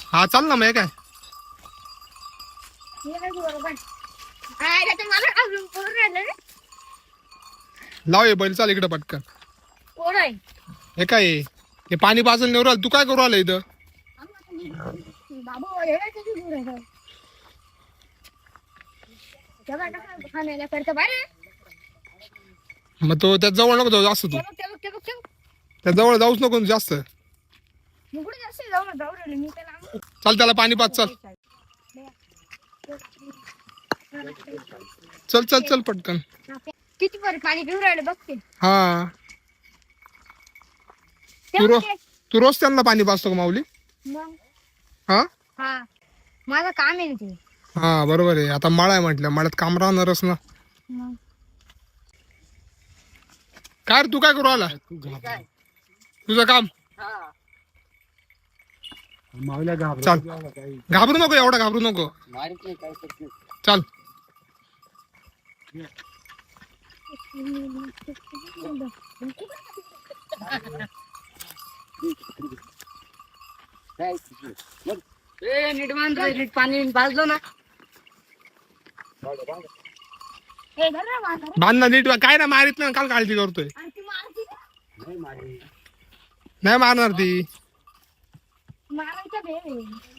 हा चाल ना मग काय लाव हे बैल चाल इकडे पटकन हे काय हे पाणी पाजून नेऊ राहिलं तू काय करू आलं इथं मग तो त्या जवळ नको जाऊ जास्त तू त्या जवळ जाऊच नको जास्त चल त्याला पाणी पाच चल चल चल चल पटकन किती पाणी पिऊ राहिलं बघते हा तू रोज त्यांना पाणी पाजतो का माऊली हा हा माझं काम आहे ते हा बरोबर आहे आता मळा आहे म्हटलं मळ्यात काम राहणारच ना काय रे तू काय करू आला तुझं काम चल घाबरू नको एवढा घाबरू नको चल नीट पाणी भाजलो ना बांधना नीट काय ना मारित ना काल काळजी करतोय नाही मारणार ती मारायचं